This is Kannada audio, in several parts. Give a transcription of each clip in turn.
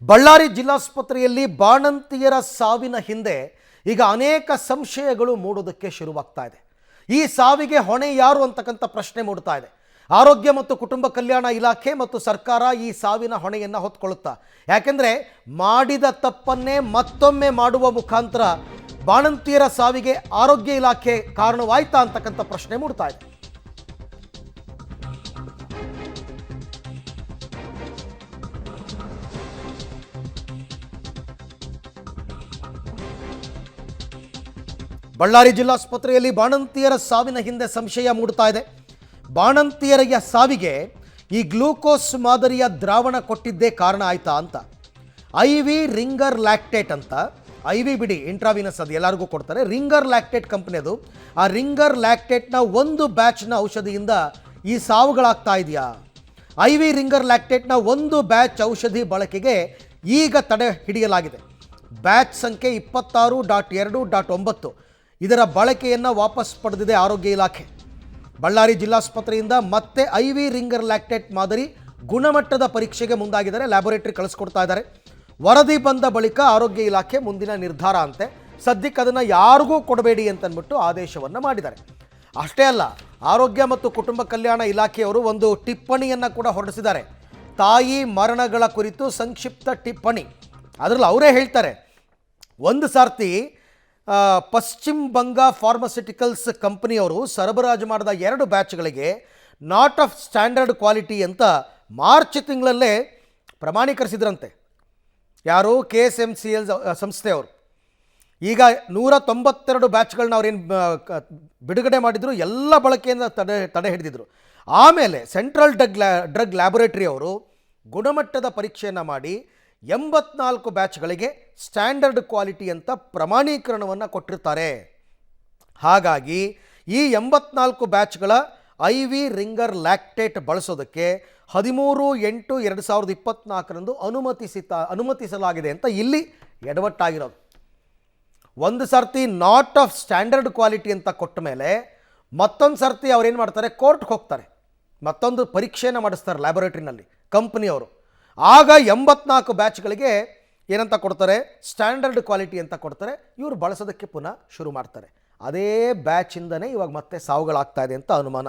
ಬಳ್ಳಾರಿ ಜಿಲ್ಲಾಸ್ಪತ್ರೆಯಲ್ಲಿ ಬಾಣಂತಿಯರ ಸಾವಿನ ಹಿಂದೆ ಈಗ ಅನೇಕ ಸಂಶಯಗಳು ಮೂಡೋದಕ್ಕೆ ಶುರುವಾಗ್ತಾ ಇದೆ. ಈ ಸಾವಿಗೆ ಹೊಣೆ ಯಾರು ಅಂತಕ್ಕಂಥ ಪ್ರಶ್ನೆ ಮೂಡ್ತಾ ಇದೆ. ಆರೋಗ್ಯ ಮತ್ತು ಕುಟುಂಬ ಕಲ್ಯಾಣ ಇಲಾಖೆ ಮತ್ತು ಸರ್ಕಾರ ಈ ಸಾವಿನ ಹೊಣೆಯನ್ನು ಹೊತ್ಕೊಳ್ಳುತ್ತಾ, ಯಾಕೆಂದರೆ ಮಾಡಿದ ತಪ್ಪನ್ನೇ ಮತ್ತೊಮ್ಮೆ ಮಾಡುವ ಮುಖಾಂತರ ಬಾಣಂತಿಯರ ಸಾವಿಗೆ ಆರೋಗ್ಯ ಇಲಾಖೆ ಕಾರಣವಾಯ್ತಾ ಅಂತಕ್ಕಂಥ ಪ್ರಶ್ನೆ ಮೂಡ್ತಾ ಇದೆ. ಬಳ್ಳಾರಿ ಜಿಲ್ಲಾಸ್ಪತ್ರೆಯಲ್ಲಿ ಬಾಣಂತಿಯರ ಸಾವಿನ ಹಿಂದೆ ಸಂಶಯ ಮೂಡ್ತಾ ಇದೆ. ಬಾಣಂತಿಯರ ಸಾವಿಗೆ ಈ ಗ್ಲೂಕೋಸ್ ಮಾದರಿಯ ದ್ರಾವಣ ಕೊಟ್ಟಿದ್ದೇ ಕಾರಣ ಆಯ್ತಾ ಅಂತ. IV ರಿಂಗರ್ ಲ್ಯಾಕ್ಟೇಟ್ ಅಂತ, IV ಬಿಡಿ, ಇಂಟ್ರಾವಿನಸ್ ಅದು ಎಲ್ಲರಿಗೂ ಕೊಡ್ತಾರೆ. Ringer lactate ಕಂಪ್ನಿಯದು. ಆ ರಿಂಗರ್ ಲ್ಯಾಕ್ಟೇಟ್ನ ಒಂದು ಬ್ಯಾಚ್ನ ಔಷಧಿಯಿಂದ ಈ ಸಾವುಗಳಾಗ್ತಾ ಇದೆಯಾ? IV ರಿಂಗರ್ ಲ್ಯಾಕ್ಟೇಟ್ನ ಒಂದು ಬ್ಯಾಚ್ ಔಷಧಿ ಬಳಕೆಗೆ ಈಗ ತಡೆ ಹಿಡಿಯಲಾಗಿದೆ. ಬ್ಯಾಚ್ ಸಂಖ್ಯೆ 26.2.9 ಇದರ ಬಳಕೆಯನ್ನು ವಾಪಸ್ ಪಡೆದಿದೆ ಆರೋಗ್ಯ ಇಲಾಖೆ. ಬಳ್ಳಾರಿ ಜಿಲ್ಲಾಸ್ಪತ್ರೆಯಿಂದ ಮತ್ತೆ IV ರಿಂಗರ್ ಲ್ಯಾಕ್ಟೇಟ್ ಮಾದರಿ ಗುಣಮಟ್ಟದ ಪರೀಕ್ಷೆಗೆ ಮುಂದಾಗಿದ್ದಾರೆ. ಲ್ಯಾಬೊರೇಟರಿ ಕಳಿಸ್ಕೊಡ್ತಾ ಇದ್ದಾರೆ. ವರದಿ ಬಂದ ಬಳಿಕ ಆರೋಗ್ಯ ಇಲಾಖೆ ಮುಂದಿನ ನಿರ್ಧಾರ ಅಂತೆ. ಸದ್ಯಕ್ಕೆ ಅದನ್ನು ಯಾರಿಗೂ ಕೊಡಬೇಡಿ ಅಂತಂದ್ಬಿಟ್ಟು ಆದೇಶವನ್ನು ಮಾಡಿದ್ದಾರೆ. ಅಷ್ಟೇ ಅಲ್ಲ, ಆರೋಗ್ಯ ಮತ್ತು ಕುಟುಂಬ ಕಲ್ಯಾಣ ಇಲಾಖೆಯವರು ಒಂದು ಟಿಪ್ಪಣಿಯನ್ನು ಕೂಡ ಹೊರಡಿಸಿದ್ದಾರೆ. ತಾಯಿ ಮರಣಗಳ ಕುರಿತು ಸಂಕ್ಷಿಪ್ತ ಟಿಪ್ಪಣಿ. ಅದರಲ್ಲಿ ಅವರೇ ಹೇಳ್ತಾರೆ, ಒಂದು ಸಾರ್ತಿ ಪಶ್ಚಿಮ ಬಂಗ ಫಾರ್ಮಸ್ಯೂಟಿಕಲ್ಸ್ ಕಂಪನಿಯವರು ಸರಬರಾಜು ಮಾಡಿದ 2 ಬ್ಯಾಚ್ಗಳಿಗೆ ನಾಟ್ ಆಫ್ ಸ್ಟ್ಯಾಂಡರ್ಡ್ ಕ್ವಾಲಿಟಿ ಅಂತ ಮಾರ್ಚ್ ತಿಂಗಳಲ್ಲೇ ಪ್ರಮಾಣೀಕರಿಸಿದ್ರಂತೆ. ಯಾರು? KSMCL ಸಂಸ್ಥೆಯವರು. ಈಗ 192 ಬ್ಯಾಚ್ಗಳನ್ನ ಅವ್ರೇನು ಬಿಡುಗಡೆ ಮಾಡಿದ್ರು, ಎಲ್ಲ ಬಳಕೆಯಿಂದ ತಡೆ ಹಿಡಿದಿದ್ರು. ಆಮೇಲೆ ಸೆಂಟ್ರಲ್ ಡ್ರಗ್ ಲ್ಯಾಬೊರೇಟರಿ ಅವರು ಗುಣಮಟ್ಟದ ಪರೀಕ್ಷೆಯನ್ನು ಮಾಡಿ 84 ಬ್ಯಾಚ್ಗಳಿಗೆ ಸ್ಟ್ಯಾಂಡರ್ಡ್ ಕ್ವಾಲಿಟಿ ಅಂತ ಪ್ರಮಾಣೀಕರಣವನ್ನು ಕೊಟ್ಟಿರ್ತಾರೆ. ಹಾಗಾಗಿ ಈ 84 ಬ್ಯಾಚ್ಗಳ IV ರಿಂಗರ್ ಲ್ಯಾಕ್ಟೇಟ್ ಬಳಸೋದಕ್ಕೆ 13/8/2024 ಅನುಮತಿಸಲಾಗಿದೆ ಅಂತ ಇಲ್ಲಿ ಎಡವಟ್ಟಾಗಿರೋದು. ಒಂದು ಸರ್ತಿ ನಾಟ್ ಆಫ್ ಸ್ಟ್ಯಾಂಡರ್ಡ್ ಕ್ವಾಲಿಟಿ ಅಂತ ಕೊಟ್ಟ ಮೇಲೆ ಮತ್ತೊಂದು ಸರ್ತಿ ಅವ್ರೇನು ಮಾಡ್ತಾರೆ, ಕೋರ್ಟ್ಗೆ ಹೋಗ್ತಾರೆ, ಮತ್ತೊಂದು ಪರೀಕ್ಷೆಯನ್ನು ಮಾಡಿಸ್ತಾರೆ ಲ್ಯಾಬೊರೇಟರಿನಲ್ಲಿ ಕಂಪ್ನಿಯವರು. ಆಗ 84 ಬ್ಯಾಚ್ಗಳಿಗೆ ಏನಂತ ಕೊಡ್ತಾರೆ, ಸ್ಟ್ಯಾಂಡರ್ಡ್ ಕ್ವಾಲಿಟಿ ಅಂತ ಕೊಡ್ತಾರೆ. ಇವರು ಬಳಸೋದಕ್ಕೆ ಪುನಃ ಶುರು ಮಾಡ್ತಾರೆ. ಅದೇ ಬ್ಯಾಚಿಂದನೇ ಇವಾಗ ಮತ್ತೆ ಸಾವುಗಳಾಗ್ತಾ ಇದೆ ಅಂತ ಅನುಮಾನ.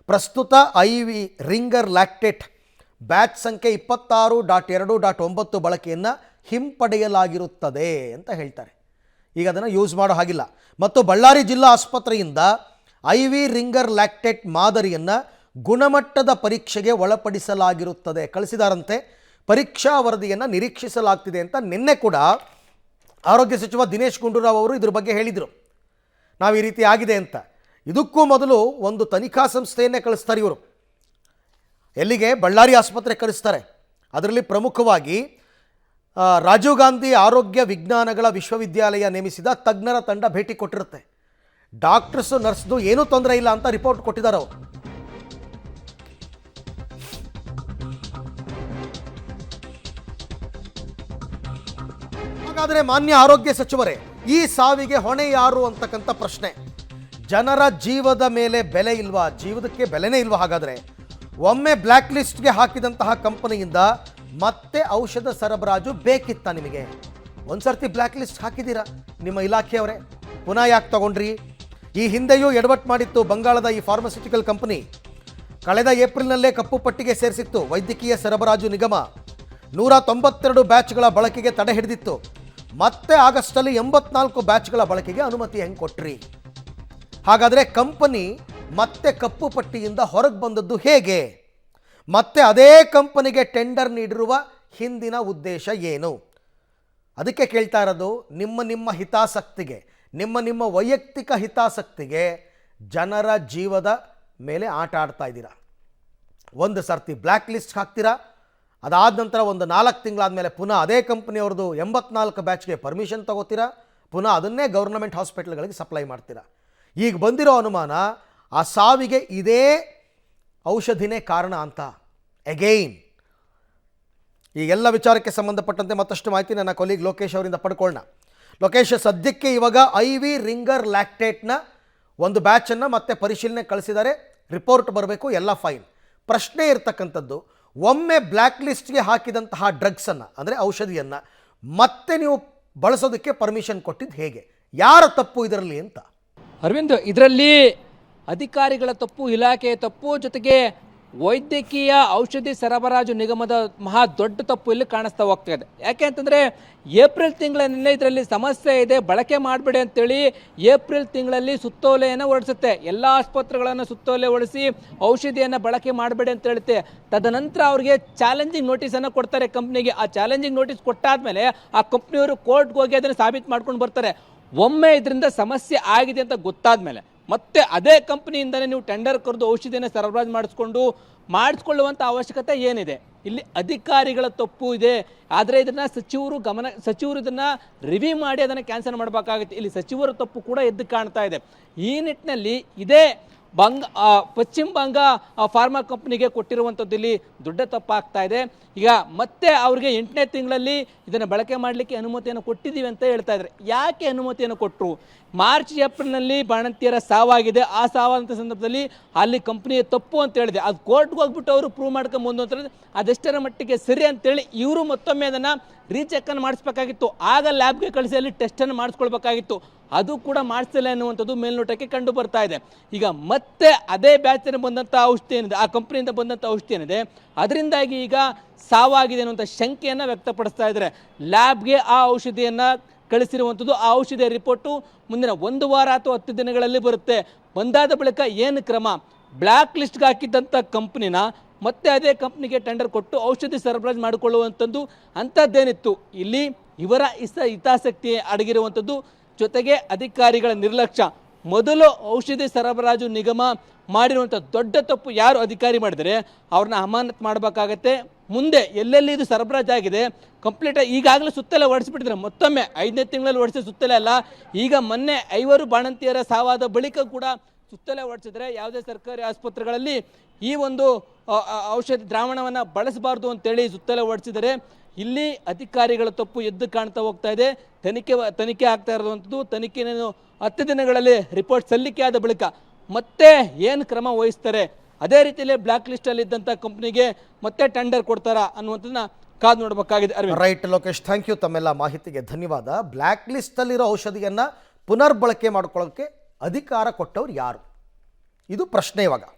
ಪ್ರಸ್ತುತ IV ರಿಂಗರ್ ಲ್ಯಾಕ್ಟೇಟ್ ಬ್ಯಾಚ್ ಸಂಖ್ಯೆ 26.2.9 ಬಳಕೆಯನ್ನು ಹಿಂಪಡೆಯಲಾಗಿರುತ್ತದೆ ಅಂತ ಹೇಳ್ತಾರೆ. ಈಗ ಅದನ್ನು ಯೂಸ್ ಮಾಡೋ ಹಾಗಿಲ್ಲ. ಮತ್ತು ಬಳ್ಳಾರಿ ಜಿಲ್ಲಾ ಆಸ್ಪತ್ರೆಯಿಂದ IV ರಿಂಗರ್ ಲ್ಯಾಕ್ಟೇಟ್ ಮಾದರಿಯನ್ನು ಗುಣಮಟ್ಟದ ಪರೀಕ್ಷೆಗೆ ಒಳಪಡಿಸಲಾಗಿರುತ್ತದೆ ಕಳಿಸಿದಾರಂತೆ. ಪರೀಕ್ಷಾ ವರದಿಯನ್ನು ನಿರೀಕ್ಷಿಸಲಾಗ್ತಿದೆ ಅಂತ ನಿನ್ನೆ ಕೂಡ ಆರೋಗ್ಯ ಸಚಿವ ದಿನೇಶ್ ಗುಂಡೂರಾವ್ ಅವರು ಇದ್ರ ಬಗ್ಗೆ ಹೇಳಿದರು. ನಾವು ಈ ರೀತಿ ಆಗಿದೆ ಅಂತ. ಇದಕ್ಕೂ ಮೊದಲು ಒಂದು ತನಿಖಾ ಸಂಸ್ಥೆಯನ್ನೇ ಕಳಿಸ್ತಾರೆ ಇವರು. ಎಲ್ಲಿಗೆ? ಬಳ್ಳಾರಿ ಆಸ್ಪತ್ರೆ ಕಳಿಸ್ತಾರೆ. ಅದರಲ್ಲಿ ಪ್ರಮುಖವಾಗಿ ರಾಜೀವ್ ಗಾಂಧಿ ಆರೋಗ್ಯ ವಿಜ್ಞಾನಗಳ ವಿಶ್ವವಿದ್ಯಾಲಯ ನೇಮಿಸಿದ ತಜ್ಞರ ತಂಡ ಭೇಟಿ ಕೊಟ್ಟಿರುತ್ತೆ. ಡಾಕ್ಟರ್ಸು ನರ್ಸ್ದು ಏನೂ ತೊಂದರೆ ಇಲ್ಲ ಅಂತ ರಿಪೋರ್ಟ್ ಕೊಟ್ಟಿದ್ದಾರೆ ಅವರು. ಹಾಗಾದರೆ ಮಾನ್ಯ ಆರೋಗ್ಯ ಸಚಿವರೇ, ಈ ಸಾವಿಗೆ ಹೊಣೆ ಯಾರು ಅಂತಕ್ಕಂಥ ಪ್ರಶ್ನೆ. ಜನರ ಜೀವದ ಮೇಲೆ ಬೆಲೆ ಇಲ್ವಾ? ಜೀವದಕ್ಕೆ ಬೆಲೆನೇ ಇಲ್ವಾ? ಹಾಗಾದರೆ ಒಮ್ಮೆ ಬ್ಲ್ಯಾಕ್ ಲಿಸ್ಟ್ಗೆ ಹಾಕಿದಂತಹ ಕಂಪನಿಯಿಂದ ಮತ್ತೆ ಔಷಧ ಸರಬರಾಜು ಬೇಕಿತ್ತ ನಿಮಗೆ? ಒಂದು ಸರ್ತಿ ಬ್ಲ್ಯಾಕ್ ಲಿಸ್ಟ್ ಹಾಕಿದ್ದೀರಾ ನಿಮ್ಮ ಇಲಾಖೆಯವರೇ, ಪುನಃ ಯಾಕೆ ತಗೊಂಡ್ರಿ? ಈ ಹಿಂದೆಯೂ ಎಡವಟ್ಟು ಮಾಡಿತ್ತು ಬಂಗಾಳದ ಈ ಫಾರ್ಮಸ್ಯೂಟಿಕಲ್ ಕಂಪನಿ. ಕಳೆದ ಏಪ್ರಿಲ್ನಲ್ಲೇ ಕಪ್ಪು ಪಟ್ಟಿಗೆ ಸೇರಿಸಿತ್ತು ವೈದ್ಯಕೀಯ ಸರಬರಾಜು ನಿಗಮ. 192 ಬ್ಯಾಚ್ಗಳ ಬಳಕೆಗೆ ತಡೆ ಹಿಡಿದಿತ್ತು. ಮತ್ತೆ ಆಗಸ್ಟಲ್ಲಿ 84 ಬ್ಯಾಚ್ಗಳ ಬಳಕೆಗೆ ಅನುಮತಿ ಹೆಂಗೆ ಕೊಟ್ರಿ? ಹಾಗಾದರೆ ಕಂಪನಿ ಮತ್ತೆ ಕಪ್ಪು ಪಟ್ಟಿಯಿಂದ ಹೊರಗೆ ಬಂದದ್ದು ಹೇಗೆ? ಮತ್ತೆ ಅದೇ ಕಂಪನಿಗೆ ಟೆಂಡರ್ ನೀಡಿರುವ ಹಿಂದಿನ ಉದ್ದೇಶ ಏನು? ಅದಕ್ಕೆ ಕೇಳ್ತಾ ಇರೋದು. ನಿಮ್ಮ ಹಿತಾಸಕ್ತಿಗೆ, ನಿಮ್ಮ ವೈಯಕ್ತಿಕ ಹಿತಾಸಕ್ತಿಗೆ ಜನರ ಜೀವದ ಮೇಲೆ ಆಟ ಆಡ್ತಾ ಇದ್ದೀರಾ. ಒಂದು ಸರ್ತಿ ಬ್ಲ್ಯಾಕ್ ಲಿಸ್ಟ್ ಹಾಕ್ತೀರಾ, ಅದಾದ ನಂತರ ಒಂದು 4 ತಿಂಗಳಾದಮೇಲೆ ಪುನಃ ಅದೇ ಕಂಪ್ನಿಯವ್ರದ್ದು 84 ಬ್ಯಾಚ್ಗೆ ಪರ್ಮಿಷನ್ ತಗೋತೀರಾ, ಪುನಃ ಅದನ್ನೇ ಗೌರ್ನಮೆಂಟ್ ಹಾಸ್ಪಿಟಲ್ಗಳಿಗೆ ಸಪ್ಲೈ ಮಾಡ್ತೀರಾ. ಈಗ ಬಂದಿರೋ ಅನುಮಾನ ಆ ಸಾವಿಗೆ ಇದೇ ಔಷಧಿನೇ ಕಾರಣ ಅಂತ. ಅಗೈನ್ ಈ ಎಲ್ಲ ವಿಚಾರಕ್ಕೆ ಸಂಬಂಧಪಟ್ಟಂತೆ ಮತ್ತಷ್ಟು ಮಾಹಿತಿ ನನ್ನ ಕೊಲೀಗ್ ಲೋಕೇಶ್ ಅವರಿಂದ ಪಡ್ಕೊಳ್ಳೋಣ. ಲೋಕೇಶ್, ಸದ್ಯಕ್ಕೆ ಇವಾಗ IV ರಿಂಗರ್ ಲ್ಯಾಕ್ಟೇಟ್ನ ಒಂದು ಬ್ಯಾಚನ್ನು ಮತ್ತೆ ಪರಿಶೀಲನೆ ಕಳಿಸಿದ್ದಾರೆ. ರಿಪೋರ್ಟ್ ಬರಬೇಕು, ಎಲ್ಲ ಫೈನ್. ಪ್ರಶ್ನೆ ಇರ್ತಕ್ಕಂಥದ್ದು, ಒಮ್ಮೆ ಬ್ಲ್ಯಾಕ್ ಲಿಸ್ಟ್ಗೆ ಹಾಕಿದಂತಹ ಡ್ರಗ್ಸನ್ನು ಅಂದರೆ ಔಷಧಿಯನ್ನು ಮತ್ತೆ ನೀವು ಬಳಸೋದಕ್ಕೆ ಪರ್ಮಿಷನ್ ಕೊಟ್ಟಿದ್ದು ಹೇಗೆ? ಯಾರ ತಪ್ಪು ಇದರಲ್ಲಿ ಅಂತ? ಅರವಿಂದ್, ಇದರಲ್ಲಿ ಅಧಿಕಾರಿಗಳ ತಪ್ಪು, ಇಲಾಖೆಯ ತಪ್ಪು, ಜೊತೆಗೆ ವೈದ್ಯಕೀಯ ಔಷಧಿ ಸರಬರಾಜು ನಿಗಮದ ಮಹಾ ದೊಡ್ಡ ತಪ್ಪು ಇಲ್ಲಿ ಕಾಣಿಸ್ತಾ ಹೋಗ್ತಾ ಇದೆ. ಯಾಕೆ ಅಂತಂದರೆ ಏಪ್ರಿಲ್ ತಿಂಗಳಿನಲ್ಲೇ ಇದರಲ್ಲಿ ಸಮಸ್ಯೆ ಇದೆ, ಬಳಕೆ ಮಾಡಬೇಡಿ ಅಂತೇಳಿ ಏಪ್ರಿಲ್ ತಿಂಗಳಲ್ಲಿ ಸುತ್ತೋಲೆಯನ್ನು ಹೊರಡಿಸುತ್ತೆ. ಎಲ್ಲ ಆಸ್ಪತ್ರೆಗಳನ್ನು ಸುತ್ತೋಲೆ ಹೊರಡಿಸಿ ಔಷಧಿಯನ್ನು ಬಳಕೆ ಮಾಡಬೇಡಿ ಅಂತ ಹೇಳುತ್ತೆ. ತದನಂತರ ಅವರಿಗೆ ಚಾಲೆಂಜಿಂಗ್ ನೋಟಿಸನ್ನು ಕೊಡ್ತಾರೆ ಕಂಪ್ನಿಗೆ. ಆ ಚಾಲೆಂಜಿಂಗ್ ನೋಟಿಸ್ ಕೊಟ್ಟಾದ್ಮೇಲೆ ಆ ಕಂಪ್ನಿಯವರು ಕೋರ್ಟ್ಗೆ ಹೋಗಿ ಅದನ್ನು ಸಾಬೀತು ಮಾಡ್ಕೊಂಡು ಬರ್ತಾರೆ. ಒಮ್ಮೆ ಇದರಿಂದ ಸಮಸ್ಯೆ ಆಗಿದೆ ಅಂತ ಗೊತ್ತಾದ ಮೇಲೆ ಮತ್ತೆ ಅದೇ ಕಂಪ್ನಿಯಿಂದಲೇ ನೀವು ಟೆಂಡರ್ ಕರೆದು ಔಷಧಿಯನ್ನು ಸರಬರಾಜು ಮಾಡಿಸ್ಕೊಳ್ಳುವಂಥ ಅವಶ್ಯಕತೆ ಏನಿದೆ? ಇಲ್ಲಿ ಅಧಿಕಾರಿಗಳ ತಪ್ಪು ಇದೆ. ಆದರೆ ಇದನ್ನು ಸಚಿವರು ಇದನ್ನು ರಿವ್ಯೂ ಮಾಡಿ ಅದನ್ನು ಕ್ಯಾನ್ಸಲ್ ಮಾಡಬೇಕಾಗುತ್ತೆ. ಇಲ್ಲಿ ಸಚಿವರ ತಪ್ಪು ಕೂಡ ಎದ್ದು ಕಾಣ್ತಾ ಇದೆ. ಈ ನಿಟ್ಟಿನಲ್ಲಿ ಇದೇ ಪಶ್ಚಿಮ ಬಂಗ ಫಾರ್ಮಾ ಕಂಪ್ನಿಗೆ ಕೊಟ್ಟಿರುವಂಥದ್ದು ಇಲ್ಲಿ ದೊಡ್ಡ ತಪ್ಪಾಗ್ತಾ ಇದೆ. ಈಗ ಮತ್ತೆ ಅವ್ರಿಗೆ 8ನೇ ತಿಂಗಳಲ್ಲಿ ಇದನ್ನು ಬಳಕೆ ಮಾಡಲಿಕ್ಕೆ ಅನುಮತಿಯನ್ನು ಕೊಟ್ಟಿದ್ದೀವಿ ಅಂತ ಹೇಳ್ತಾ ಇದ್ದಾರೆ. ಯಾಕೆ ಅನುಮತಿಯನ್ನು ಕೊಟ್ಟರು? ಮಾರ್ಚ್ ಏಪ್ರಿಲ್ನಲ್ಲಿ ಬಾಣಂತಿಯರ ಸಾವಾಗಿದೆ. ಆ ಸಾವಾದಂಥ ಸಂದರ್ಭದಲ್ಲಿ ಅಲ್ಲಿ ಕಂಪ್ನಿಯ ತಪ್ಪು ಅಂತ ಹೇಳಿದೆ. ಅದು ಕೋರ್ಟ್ಗೆ ಹೋಗ್ಬಿಟ್ಟು ಅವರು ಪ್ರೂವ್ ಮಾಡ್ಕೊಂಬಂದು ಅಂತ ಅದೆಷ್ಟರ ಮಟ್ಟಿಗೆ ಸರಿ ಅಂತೇಳಿ ಇವರು ಮತ್ತೊಮ್ಮೆ ಅದನ್ನು ರೀಚೆಕ್ಕನ್ನು ಮಾಡಿಸ್ಬೇಕಾಗಿತ್ತು. ಆಗ ಲ್ಯಾಬ್ಗೆ ಕಳಿಸಿ ಅಲ್ಲಿ ಟೆಸ್ಟನ್ನು ಮಾಡಿಸ್ಕೊಳ್ಬೇಕಾಗಿತ್ತು. ಅದು ಕೂಡ ಮಾಡಿಸಿಲ್ಲ ಅನ್ನುವಂಥದ್ದು ಮೇಲ್ನೋಟಕ್ಕೆ ಕಂಡು ಬರ್ತಾ ಇದೆ. ಈಗ ಮತ್ತೆ ಅದೇ ಬ್ಯಾಚ್ನ ಬಂದಂಥ ಔಷಧಿ ಏನಿದೆ, ಆ ಕಂಪ್ನಿಯಿಂದ ಬಂದಂಥ ಔಷಧಿ ಏನಿದೆ, ಅದರಿಂದಾಗಿ ಈಗ ಸಾವಾಗಿದೆ ಅನ್ನುವಂಥ ಶಂಕೆಯನ್ನು ವ್ಯಕ್ತಪಡಿಸ್ತಾ ಇದ್ದಾರೆ. ಲ್ಯಾಬ್ಗೆ ಆ ಔಷಧಿಯನ್ನು ಕಳಿಸಿರುವಂಥದ್ದು, ಆ ಔಷಧಿಯ ರಿಪೋರ್ಟು ಮುಂದಿನ 1 ವಾರ ಅಥವಾ 10 ದಿನಗಳಲ್ಲಿ ಬರುತ್ತೆ. ಬಂದಾದ ಬಳಿಕ ಏನು ಕ್ರಮ? ಬ್ಲ್ಯಾಕ್ ಲಿಸ್ಟ್ಗೆ ಹಾಕಿದ್ದಂಥ ಕಂಪ್ನಿನ ಮತ್ತೆ ಅದೇ ಕಂಪ್ನಿಗೆ ಟೆಂಡರ್ ಕೊಟ್ಟು ಔಷಧಿ ಸರಬರಾಜು ಮಾಡಿಕೊಳ್ಳುವಂಥದ್ದು ಅಂಥದ್ದೇನಿತ್ತು? ಇಲ್ಲಿ ಇವರ ಹಿತಾಸಕ್ತಿ ಅಡಗಿರುವಂಥದ್ದು, ಜೊತೆಗೆ ಅಧಿಕಾರಿಗಳ ನಿರ್ಲಕ್ಷ್ಯ. ಮೊದಲು ಔಷಧಿ ಸರಬರಾಜು ನಿಗಮ ಮಾಡಿರುವಂಥ ದೊಡ್ಡ ತಪ್ಪು ಯಾರು ಅಧಿಕಾರಿ ಮಾಡಿದರೆ ಅವ್ರನ್ನ ಅಮಾನತು ಮಾಡಬೇಕಾಗತ್ತೆ. ಮುಂದೆ ಎಲ್ಲೆಲ್ಲಿ ಇದು ಸರಬರಾಜಾಗಿದೆ ಕಂಪ್ಲೀಟ್ ಈಗಾಗಲೇ ಸುತ್ತಲೇ ಹೊಡಿಸ್ಬಿಟ್ಟಿದ್ದಾರೆ. ಮತ್ತೊಮ್ಮೆ 5ನೇ ತಿಂಗಳಲ್ಲಿ ಹೊಡಿಸಿ ಸುತ್ತಲೇ ಅಲ್ಲ, ಈಗ ಮೊನ್ನೆ 5 ಬಾಣಂತಿಯರ ಸಾವಾದ ಬಳಿಕ ಕೂಡ ಸುತ್ತಲೇ ಹೊಡಿಸಿದ್ರೆ ಯಾವುದೇ ಸರ್ಕಾರಿ ಆಸ್ಪತ್ರೆಗಳಲ್ಲಿ ಈ ಒಂದು ಔಷಧಿ ದ್ರಾವಣವನ್ನು ಬಳಸಬಾರ್ದು ಅಂತೇಳಿ ಸುತ್ತಲೇ ಹೊಡಿಸಿದರೆ ಇಲ್ಲಿ ಅಧಿಕಾರಿಗಳ ತಪ್ಪು ಎದ್ದು ಕಾಣ್ತಾ ಹೋಗ್ತಾ ಇದೆ. ತನಿಖೆ ಆಗ್ತಾ ಇರುವಂಥದ್ದು, ತನಿಖೆಯನ್ನು 10 ದಿನಗಳಲ್ಲಿ ರಿಪೋರ್ಟ್ ಸಲ್ಲಿಕೆ ಆದ ಬಳಿಕ ಮತ್ತೆ ಏನು ಕ್ರಮ ವಹಿಸ್ತಾರೆ? ಅದೇ ರೀತಿಯಲ್ಲಿ ಬ್ಲ್ಯಾಕ್ ಲಿಸ್ಟಲ್ಲಿ ಇದ್ದಂಥ ಕಂಪ್ನಿಗೆ ಮತ್ತೆ ಟೆಂಡರ್ ಕೊಡ್ತಾರಾ ಅನ್ನುವಂಥದ್ದನ್ನ ಕಾದು ನೋಡಬೇಕಾಗಿದೆ. ರೈಟ್ ಲೋಕೇಶ್, ಥ್ಯಾಂಕ್ ಯು, ತಮ್ಮೆಲ್ಲ ಮಾಹಿತಿಗೆ ಧನ್ಯವಾದ. ಬ್ಲ್ಯಾಕ್ ಲಿಸ್ಟಲ್ಲಿರೋ ಔಷಧಿಯನ್ನು ಪುನರ್ಬಳಕೆ ಮಾಡ್ಕೊಳ್ಳೋಕ್ಕೆ ಅಧಿಕಾರ ಕೊಟ್ಟವ್ರು ಯಾರು? ಇದು ಪ್ರಶ್ನೆ ಇವಾಗ.